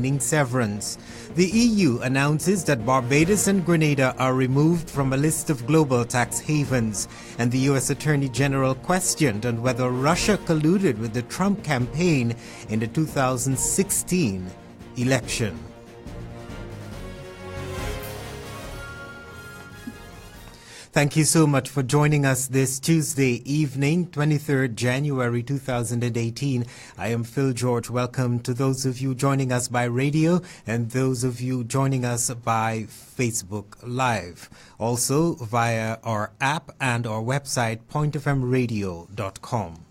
remaining severance. The EU announces that Barbados and Grenada are removed from a list of global tax havens, and the U.S. Attorney General questioned on whether Russia colluded with the Trump campaign in the 2016 election. Thank you so much for joining us this Tuesday evening, 23rd January 2018. I am Phil George. Welcome to those of you joining us by radio and those of you joining us by Facebook Live. Also via our app and our website, pointefmradio.com.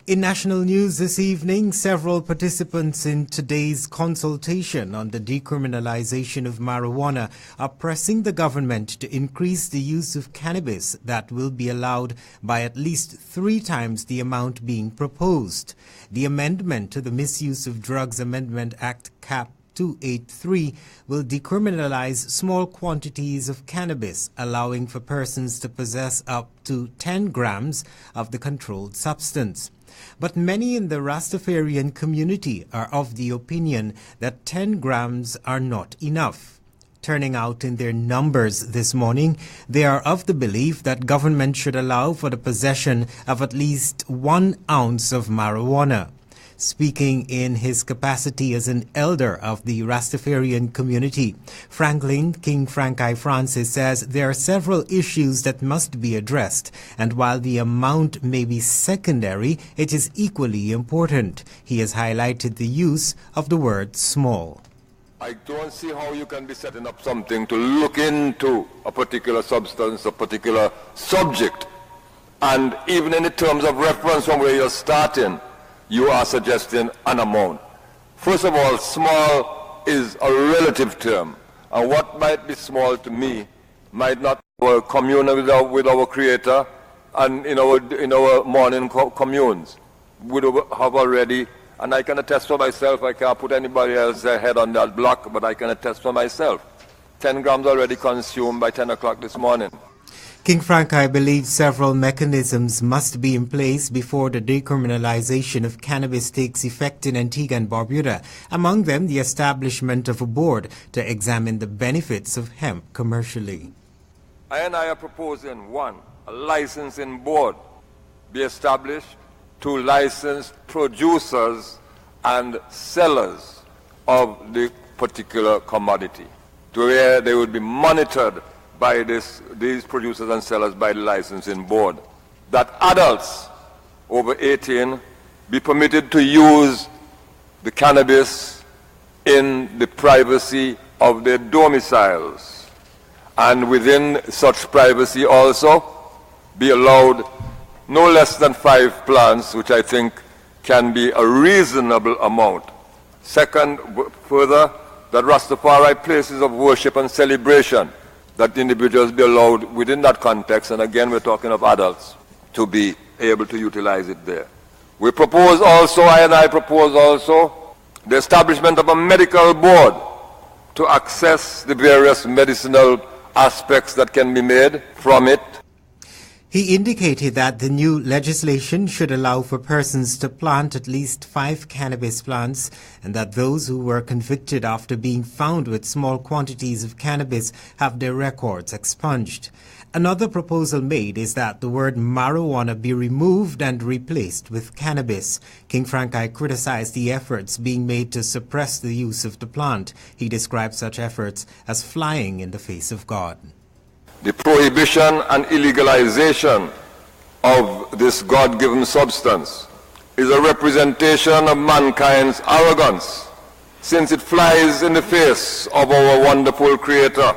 In national news this evening, several participants in today's consultation on the decriminalization of marijuana are pressing the government to increase the use of cannabis that will be allowed by at least 3 times the amount being proposed. The amendment to the Misuse of Drugs Amendment Act Cap 283 will decriminalize small quantities of cannabis, allowing for persons to possess up to 10 grams of the controlled substance. But many in the Rastafarian community are of the opinion that 10 grams are not enough. Turning out in their numbers this morning, they are of the belief that government should allow for the possession of at least 1 ounce of marijuana. Speaking in his capacity as an elder of the Rastafarian community, Franklin King Frankai Francis says there are several issues that must be addressed, and while the amount may be secondary, it is equally important. He has highlighted the use of the word small. I don't see how you can be setting up something to look into a particular substance, a particular subject, and even in the terms of reference from where you're starting, you are suggesting an amount. First of all, small is a relative term, and what might be small to me might not commune with our Creator, and in our morning communes would have already. And I can attest for myself. I can't put anybody else's head on that block, but I can attest for myself. 10 grams already consumed by 10 o'clock this morning. King Frankai believes several mechanisms must be in place before the decriminalization of cannabis takes effect in Antigua and Barbuda, among them the establishment of a board to examine the benefits of hemp commercially. I are proposing, 1, a licensing board be established to license producers and sellers of the particular commodity, to where they would be monitored by these producers and sellers by the licensing board. That adults over 18 be permitted to use the cannabis in the privacy of their domiciles, and within such privacy also be allowed no less than 5 plants, which I think can be a reasonable amount. Second, further, that Rastafari places of worship and celebration, that individuals be allowed within that context, and again we're talking of adults, to be able to utilize it there. We propose also, I propose also, the establishment of a medical board to access the various medicinal aspects that can be made from it. He indicated that the new legislation should allow for persons to plant at least 5 cannabis plants, and that those who were convicted after being found with small quantities of cannabis have their records expunged. Another proposal made is that the word marijuana be removed and replaced with cannabis. King Frankai criticized the efforts being made to suppress the use of the plant. He described such efforts as flying in the face of God. The prohibition and illegalization of this God-given substance is a representation of mankind's arrogance, since it flies in the face of our wonderful Creator.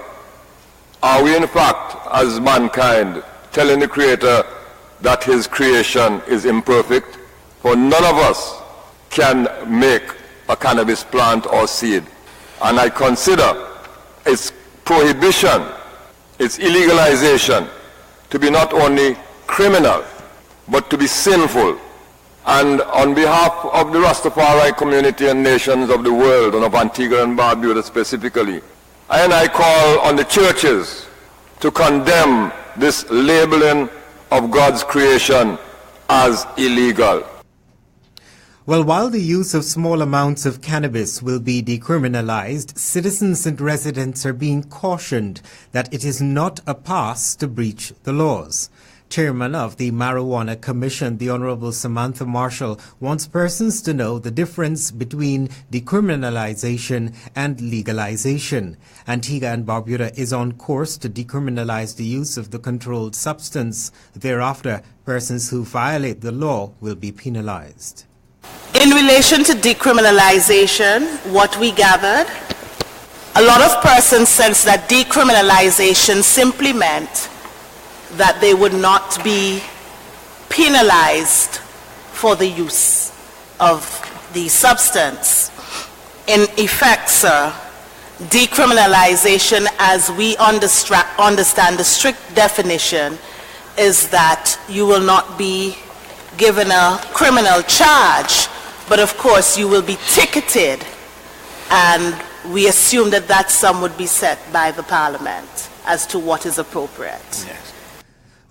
Are we in fact, as mankind, telling the Creator that his creation is imperfect? For none of us can make a cannabis plant or seed. And I consider its prohibition, its illegalization, to be not only criminal, but to be sinful. And on behalf of the Rastafari community and nations of the world, and of Antigua and Barbuda specifically, I call on the churches to condemn this labeling of God's creation as illegal. Well, while the use of small amounts of cannabis will be decriminalized, citizens and residents are being cautioned that it is not a pass to breach the laws. Chairman of the Marijuana Commission, the Honorable Samantha Marshall, wants persons to know the difference between decriminalization and legalization. Antigua and Barbuda is on course to decriminalize the use of the controlled substance. Thereafter, persons who violate the law will be penalized. In relation to decriminalization, what we gathered, a lot of persons sense that decriminalization simply meant that they would not be penalized for the use of the substance. In effect, sir, decriminalization, as we understand the strict definition, is that you will not be given a criminal charge, but of course you will be ticketed, and we assume that that sum would be set by the Parliament as to what is appropriate. Yes.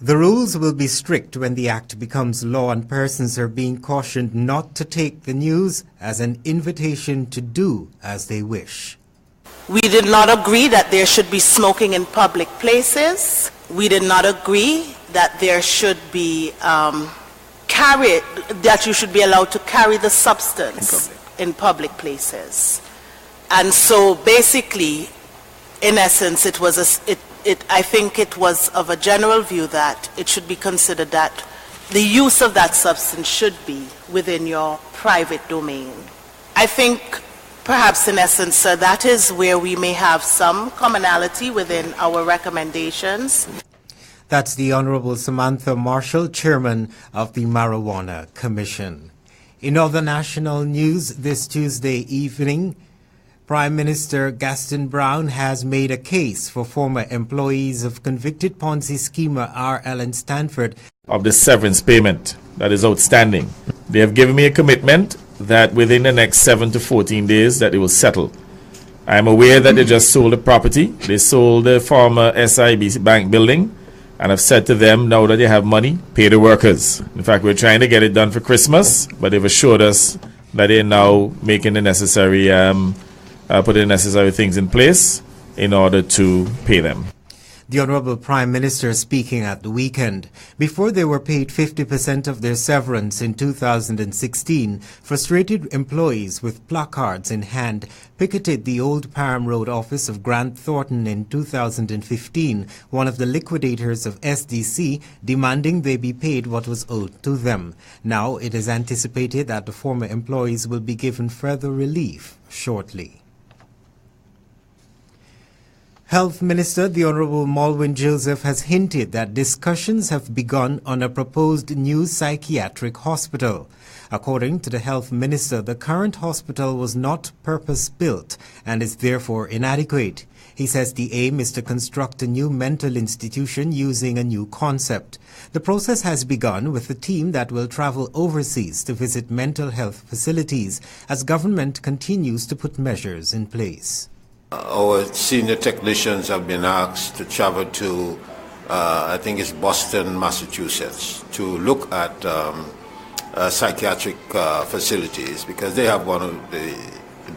The rules will be strict when the act becomes law, and persons are being cautioned not to take the news as an invitation to do as they wish. We did not agree that there should be smoking in public places. We did not agree that there should be that you should be allowed to carry the substance in public places. And so basically, in essence, it was I think it was of a general view that it should be considered that the use of that substance should be within your private domain. I think perhaps in essence, sir, that is where we may have some commonality within our recommendations. That's the Honorable Samantha Marshall, Chairman of the Marijuana Commission. In other national news this Tuesday evening, Prime Minister Gaston Brown has made a case for former employees of convicted Ponzi schemer R. Ellen Stanford of the severance payment that is outstanding. They have given me a commitment that within the next 7 to 14 days that they will settle. I am aware that they just sold the property. They sold the former SIB bank building, and I've said to them, now that they have money, pay the workers. In fact, we're trying to get it done for Christmas, but they've assured us that they're now making the necessary putting the necessary things in place in order to pay them. The Honorable Prime Minister speaking at the weekend. Before they were paid 50% of their severance in 2016, frustrated employees with placards in hand picketed the Old Parham Road office of Grant Thornton in 2015, one of the liquidators of SDC, demanding they be paid what was owed to them. Now it is anticipated that the former employees will be given further relief shortly. Health Minister, the Honorable Malwyn Joseph, has hinted that discussions have begun on a proposed new psychiatric hospital. According to the Health Minister, the current hospital was not purpose-built and is therefore inadequate. He says the aim is to construct a new mental institution using a new concept. The process has begun with a team that will travel overseas to visit mental health facilities as government continues to put measures in place. Our senior technicians have been asked to travel to, I think it's Boston, Massachusetts, to look at psychiatric facilities, because they have one of the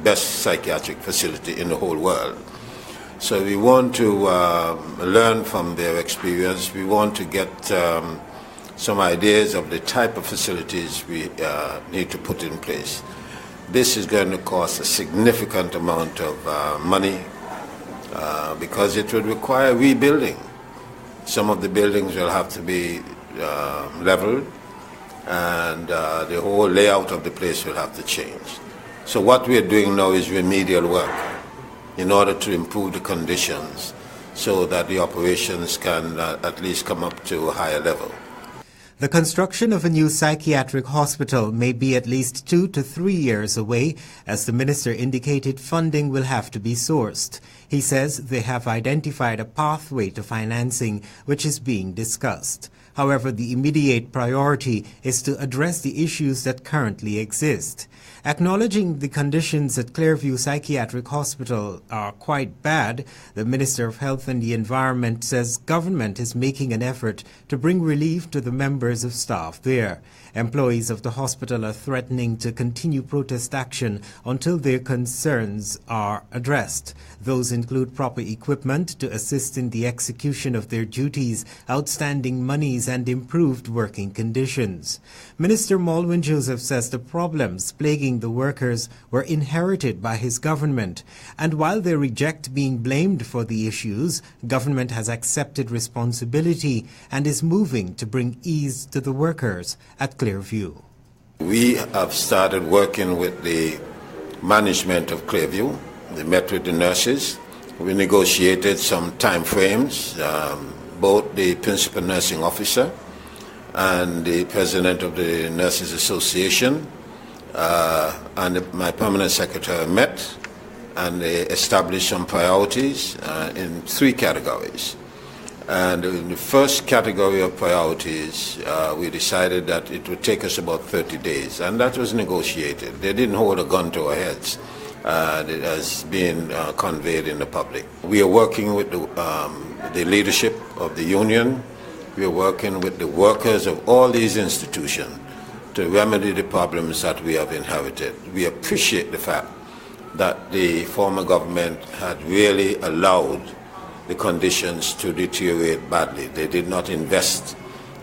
best psychiatric facility in the whole world. So we want to learn from their experience. We want to get some ideas of the type of facilities we need to put in place. This is going to cost a significant amount of money because it would require rebuilding. Some of the buildings will have to be leveled, and the whole layout of the place will have to change. So what we are doing now is remedial work in order to improve the conditions so that the operations can at least come up to a higher level. The construction of a new psychiatric hospital may be at least 2 to 3 years away, as the minister indicated funding will have to be sourced. He says they have identified a pathway to financing which is being discussed. However, the immediate priority is to address the issues that currently exist. Acknowledging the conditions at Clearview Psychiatric Hospital are quite bad, the Minister of Health and the Environment says government is making an effort to bring relief to the members of staff there. Employees of the hospital are threatening to continue protest action until their concerns are addressed. Those include proper equipment to assist in the execution of their duties, outstanding monies, and improved working conditions. Minister Malwin Joseph says the problems plaguing the workers were inherited by his government, and while they reject being blamed for the issues, government has accepted responsibility and is moving to bring ease to the workers at Clearview. We have started working with the management of Clearview. They met with the nurses. We negotiated some time frames. Both the principal nursing officer and the president of the Nurses Association and my permanent secretary met, and they established some priorities in 3 categories. And in the first category of priorities, we decided that it would take us about 30 days, and that was negotiated. They didn't hold a gun to our heads. It has been conveyed in the public. We are working with the leadership of the union. We are working with the workers of all these institutions to remedy the problems that we have inherited. We appreciate the fact that the former government had really allowed the conditions to deteriorate badly. They did not invest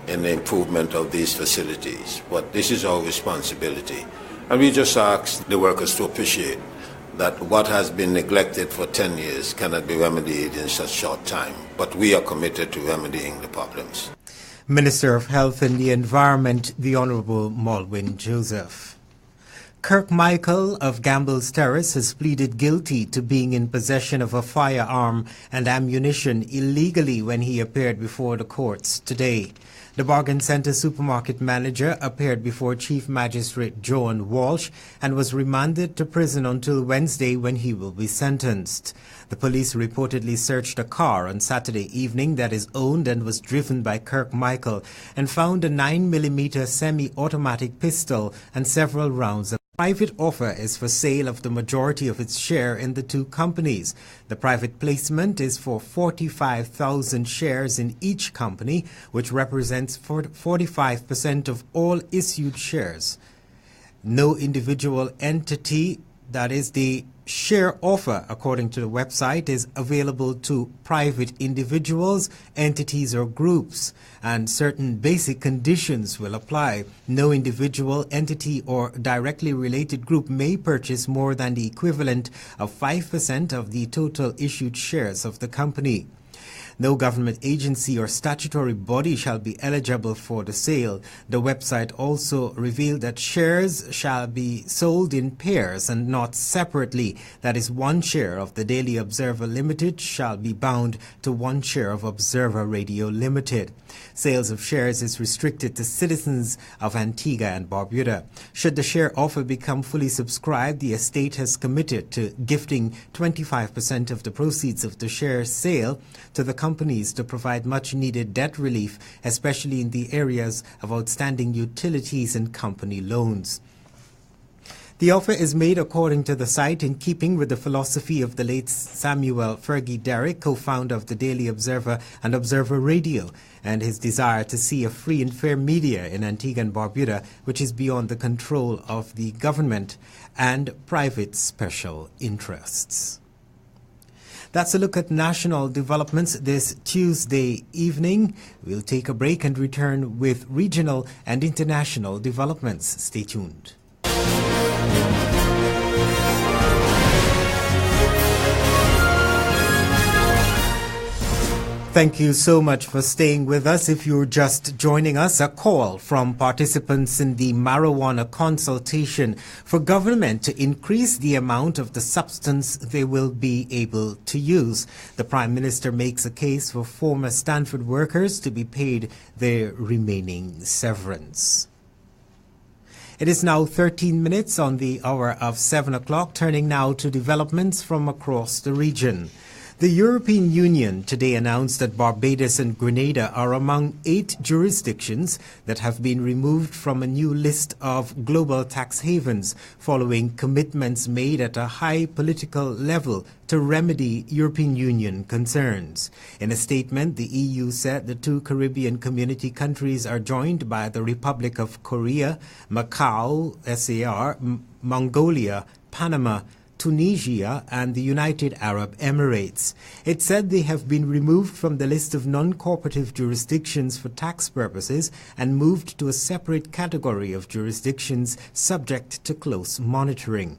in the improvement of these facilities. But this is our responsibility. And we just ask the workers to appreciate that what has been neglected for 10 years cannot be remedied in such short time. But we are committed to remedying the problems. Minister of Health and the Environment, the Honourable Malwin Joseph. Kirk Michael of Gamble's Terrace has pleaded guilty to being in possession of a firearm and ammunition illegally when he appeared before the courts today. The Bargain Centre supermarket manager appeared before Chief Magistrate Joan Walsh and was remanded to prison until Wednesday, when he will be sentenced. The police reportedly searched a car on Saturday evening that is owned and was driven by Kirk Michael and found a 9mm semi-automatic pistol and several rounds of private offer is for sale of the majority of its share in the 2 companies. The private placement is for 45,000 shares in each company, which represents 45% of all issued shares. No individual entity, that is the share offer, according to the website, is available to private individuals, entities or groups, and certain basic conditions will apply. No individual, entity or directly related group may purchase more than the equivalent of 5% of the total issued shares of the company. No government agency or statutory body shall be eligible for the sale. The website also revealed that shares shall be sold in pairs and not separately. That is, 1 share of the Daily Observer Limited shall be bound to 1 share of Observer Radio Limited. Sales of shares is restricted to citizens of Antigua and Barbuda. Should the share offer become fully subscribed, the estate has committed to gifting 25% of the proceeds of the share sale to the companies to provide much-needed debt relief, especially in the areas of outstanding utilities and company loans. The offer is made, according to the site, in keeping with the philosophy of the late Samuel Fergie Derrick, co-founder of the Daily Observer and Observer Radio, and his desire to see a free and fair media in Antigua and Barbuda, which is beyond the control of the government and private special interests. That's a look at national developments this Tuesday evening. We'll take a break and return with regional and international developments. Stay tuned. Thank you so much for staying with us. If you're just joining us, a call from participants in the marijuana consultation for government to increase the amount of the substance they will be able to use. The Prime Minister makes a case for former Stanford workers to be paid their remaining severance. It is now 13 minutes on the hour of 7 o'clock, turning now to developments from across the region. The European Union today announced that Barbados and Grenada are among 8 jurisdictions that have been removed from a new list of global tax havens following commitments made at a high political level to remedy European Union concerns. In a statement, the EU said the 2 Caribbean community countries are joined by the Republic of Korea, Macau, SAR, Mongolia, Panama, Tunisia and the United Arab Emirates. It said they have been removed from the list of non-cooperative jurisdictions for tax purposes and moved to a separate category of jurisdictions subject to close monitoring.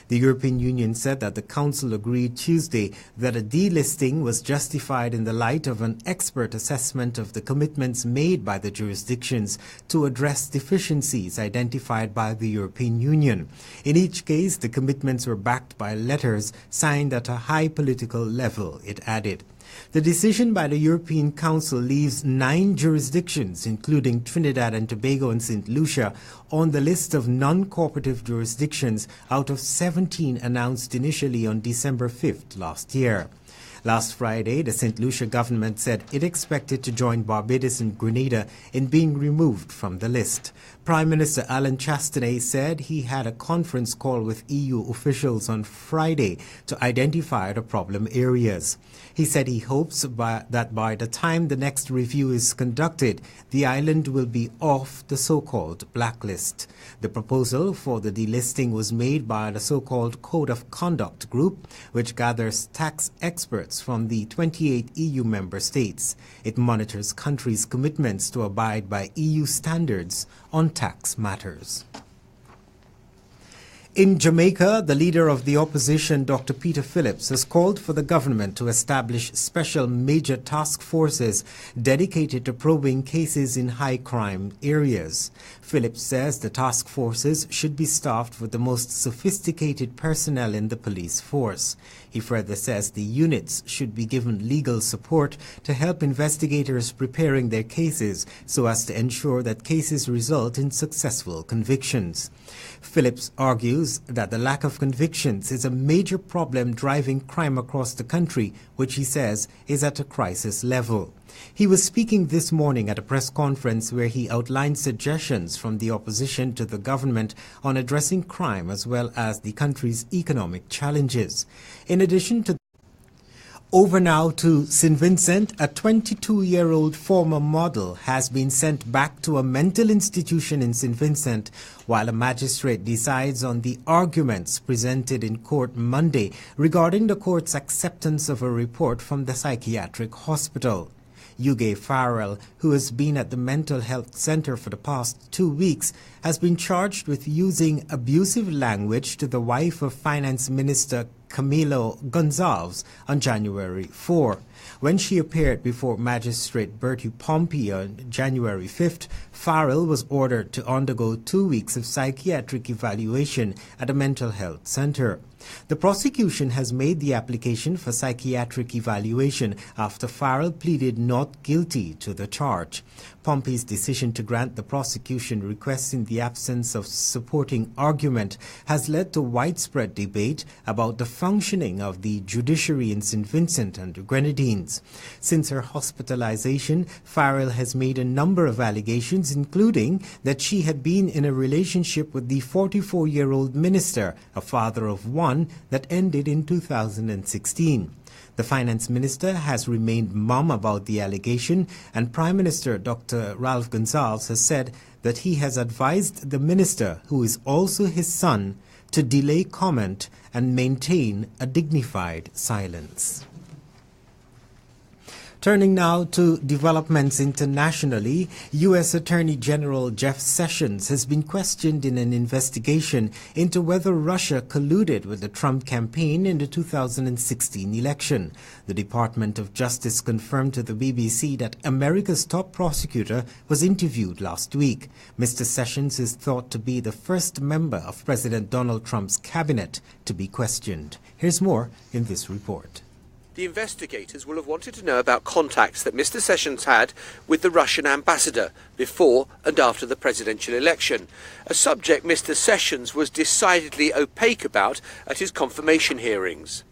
The European Union said that the Council agreed Tuesday that a delisting was justified in the light of an expert assessment of the commitments made by the jurisdictions to address deficiencies identified by the European Union. In each case, the commitments were backed by letters signed at a high political level, it added. The decision by the European Council leaves 9 jurisdictions, including Trinidad and Tobago and St. Lucia, on the list of non-cooperative jurisdictions out of 17 announced initially on December 5th last year. Last Friday, the St. Lucia government said it expected to join Barbados and Grenada in being removed from the list. Prime Minister Alan Chastanet said he had a conference call with EU officials on Friday to identify the problem areas. He said he hopes that by the time the next review is conducted, the island will be off the so-called blacklist. The proposal for the delisting was made by the so-called Code of Conduct group, which gathers tax experts from the 28 EU member states. It monitors countries' commitments to abide by EU standards on tax matters. In Jamaica, the leader of the opposition, Dr. Peter Phillips, has called for the government to establish special major task forces dedicated to probing cases in high crime areas. Phillips says the task forces should be staffed with the most sophisticated personnel in the police force. He further says the units should be given legal support to help investigators preparing their cases so as to ensure that cases result in successful convictions. Phillips argues that the lack of convictions is a major problem driving crime across the country, which he says is at a crisis level. He was speaking this morning at a press conference where he outlined suggestions from the opposition to the government on addressing crime as well as the country's economic challenges. In addition to Over now to St. Vincent, a 22-year-old former model has been sent back to a mental institution in St. Vincent while a magistrate decides on the arguments presented in court Monday regarding the court's acceptance of a report from the psychiatric hospital. Yuge Farrell, who has been at the mental health center for the past 2 weeks, has been charged with using abusive language to the wife of Finance Minister Camilo Gonzalez on January 4. When she appeared before Magistrate Bertie Pointe on January 5th, Farrell was ordered to undergo 2 weeks of psychiatric evaluation at a mental health center. The prosecution has made the application for psychiatric evaluation after Farrell pleaded not guilty to the charge. Pompey's decision to grant the prosecution request in the absence of supporting argument has led to widespread debate about the functioning of the judiciary in St. Vincent and the Grenadines. Since her hospitalization, Farrell has made a number of allegations, including that she had been in a relationship with the 44-year-old minister, a father of one, that ended in 2016. The finance minister has remained mum about the allegation, and Prime Minister Dr. Ralph Gonzalez has said that he has advised the minister, who is also his son, to delay comment and maintain a dignified silence. Turning now to developments internationally, U.S. Attorney General Jeff Sessions has been questioned in an investigation into whether Russia colluded with the Trump campaign in the 2016 election. The Department of Justice confirmed to the BBC that America's top prosecutor was interviewed last week. Mr. Sessions is thought to be the first member of President Donald Trump's cabinet to be questioned. Here's more in this report. The investigators will have wanted to know about contacts that Mr. Sessions had with the Russian ambassador before and after the presidential election, a subject Mr. Sessions was decidedly opaque about at his confirmation hearings.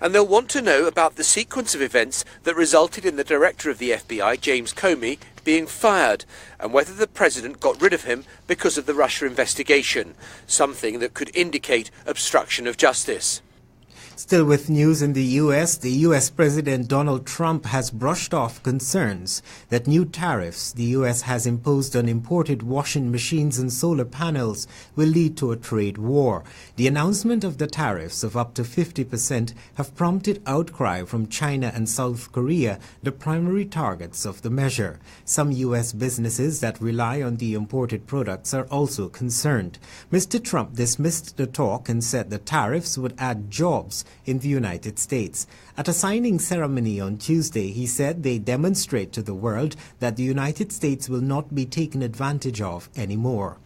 And they'll want to know about the sequence of events that resulted in the director of the FBI, James Comey, being fired, and whether the president got rid of him because of the Russia investigation, something that could indicate obstruction of justice. Still with news in the U.S. President Donald Trump has brushed off concerns that new tariffs the U.S. has imposed on imported washing machines and solar panels will lead to a trade war. The announcement of the tariffs of up to 50% have prompted outcry from China and South Korea, the primary targets of the measure. Some U.S. businesses that rely on the imported products are also concerned. Mr. Trump dismissed the talk and said the tariffs would add jobs in the United States. At a signing ceremony on Tuesday, he said they demonstrate to the world that the United States will not be taken advantage of anymore.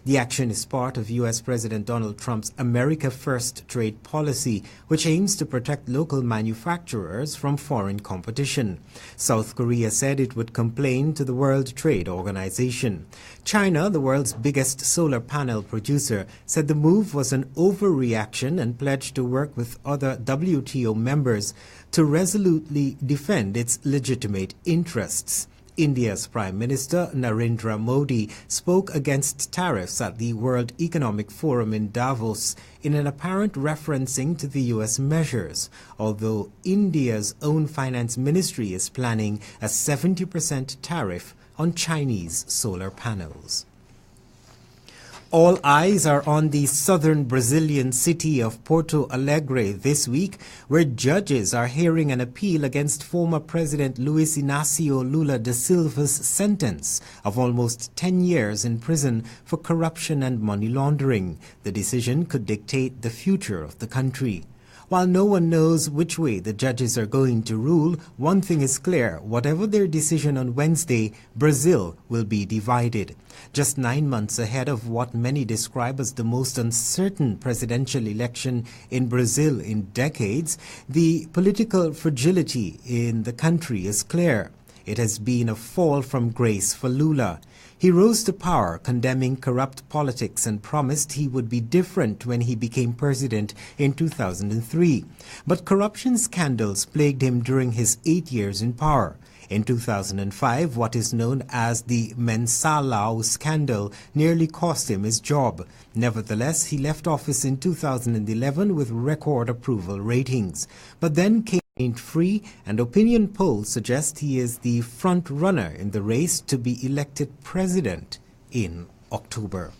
The action is part of U.S. President Donald Trump's America First trade policy, which aims to protect local manufacturers from foreign competition. South Korea said it would complain to the World Trade Organization. China, the world's biggest solar panel producer, said the move was an overreaction and pledged to work with other WTO members to resolutely defend its legitimate interests. India's Prime Minister Narendra Modi spoke against tariffs at the World Economic Forum in Davos in an apparent referencing to the U.S. measures, although India's own finance ministry is planning a 70% tariff on Chinese solar panels. All eyes are on the southern Brazilian city of Porto Alegre this week, where judges are hearing an appeal against former President Luiz Inácio Lula da Silva's sentence of almost 10 years in prison for corruption and money laundering. The decision could dictate the future of the country. While no one knows which way the judges are going to rule, one thing is clear: whatever their decision on Wednesday, Brazil will be divided. Just 9 months ahead of what many describe as the most uncertain presidential election in Brazil in decades, the political fragility in the country is clear. It has been a fall from grace for Lula. He rose to power condemning corrupt politics and promised he would be different when he became president in 2003. But corruption scandals plagued him during his 8 years in power. In 2005, what is known as the Mensalão scandal nearly cost him his job. Nevertheless, he left office in 2011 with record approval ratings. But then came free, and opinion polls suggest he is the front runner in the race to be elected president in October.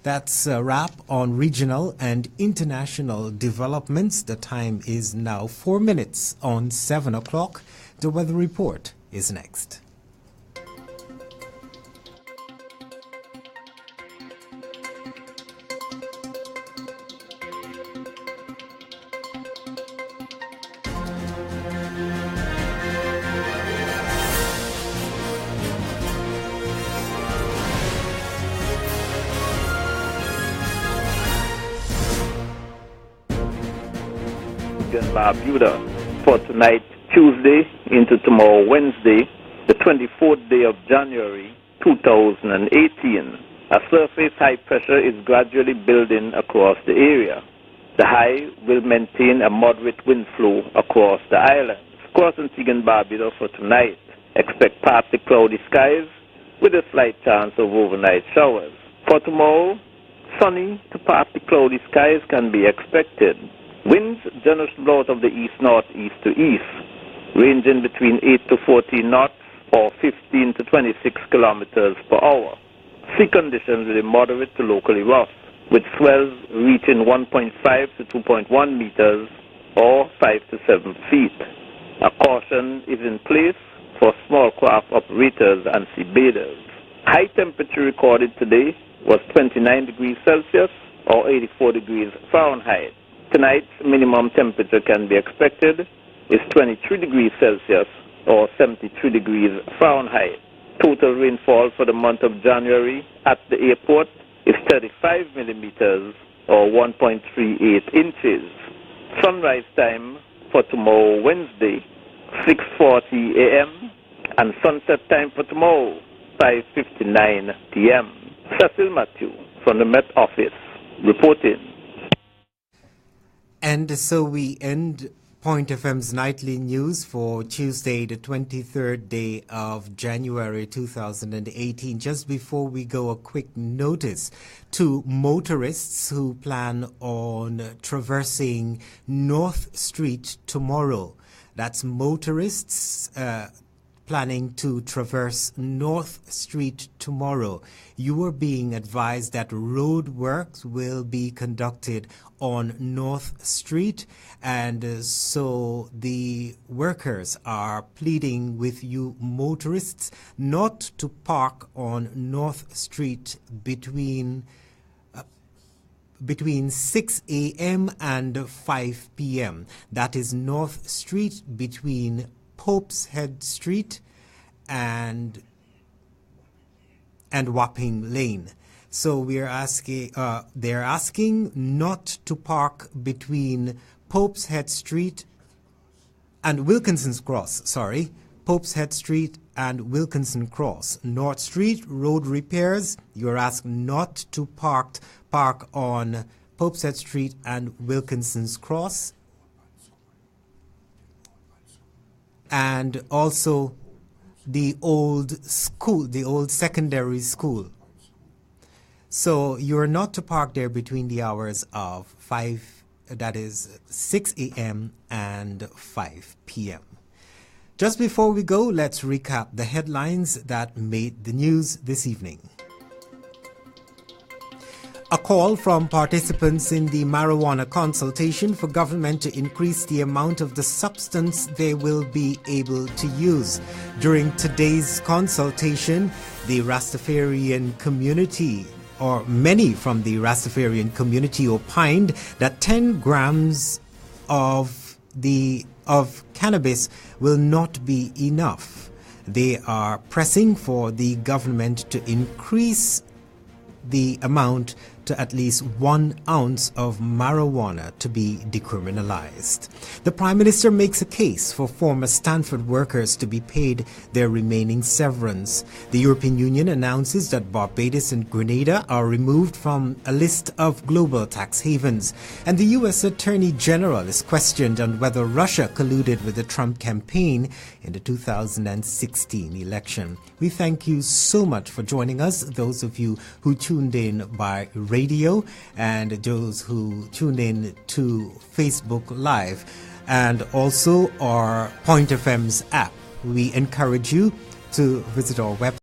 That's a wrap on regional and international developments. The time is now 4 minutes on 7 o'clock. The weather report is next. Barbuda for tonight, Tuesday, into tomorrow, Wednesday, the 24th day of January 2018. A surface high pressure is gradually building across the area. The high will maintain a moderate wind flow across the islands. Across Antigua and Barbuda for tonight, expect partly cloudy skies with a slight chance of overnight showers. For tomorrow, sunny to partly cloudy skies can be expected. Winds generally blow out of the east-northeast to east, ranging between 8 to 14 knots or 15 to 26 kilometers per hour. Sea conditions will be moderate to locally rough, with swells reaching 1.5 to 2.1 meters or 5 to 7 feet. A caution is in place for small craft operators and sea bathers. High temperature recorded today was 29 degrees Celsius or 84 degrees Fahrenheit. Tonight's minimum temperature can be expected is 23 degrees Celsius or 73 degrees Fahrenheit. Total rainfall for the month of January at the airport is 35 millimeters or 1.38 inches. Sunrise time for tomorrow, Wednesday, 6:40 a.m. and sunset time for tomorrow, 5:59 p.m. Cecil Matthew from the Met Office reporting. And so we end Pointe FM's nightly news for Tuesday, the 23rd day of January 2018. Just before we go, a quick notice to motorists who plan on traversing North Street tomorrow. That's motorists planning to traverse North Street tomorrow. You are being advised that road works will be conducted on North Street, and so the workers are pleading with you motorists not to park on North Street between 6 a.m. and 5 p.m. That is North Street between Pope's Head Street and Wapping Lane. So we're asking, they're asking not to park between Pope's Head Street and Wilkinson's Cross, Pope's Head Street and Wilkinson Cross. North Street road repairs, you're asked not to park on Pope's Head Street and Wilkinson's Cross. And also the old school, the old secondary school. So you're not to park there between the hours of 6 a.m. and 5 p.m. Just before we go, let's recap the headlines that made the news this evening. A call from participants in the marijuana consultation for government to increase the amount of the substance they will be able to use. During today's consultation, the Rastafarian community, or many from the Rastafarian community, opined that 10 grams of cannabis will not be enough. They are pressing for the government to increase the amount to at least 1 ounce of marijuana to be decriminalized. The Prime Minister makes a case for former Stanford workers to be paid their remaining severance. The European Union announces that Barbados and Grenada are removed from a list of global tax havens. And the U.S. Attorney General is questioned on whether Russia colluded with the Trump campaign in the 2016 election. We thank you so much for joining us, those of you who tuned in by radio and those who tuned in to Facebook Live and also our Pointe FM's app. We encourage you to visit our website.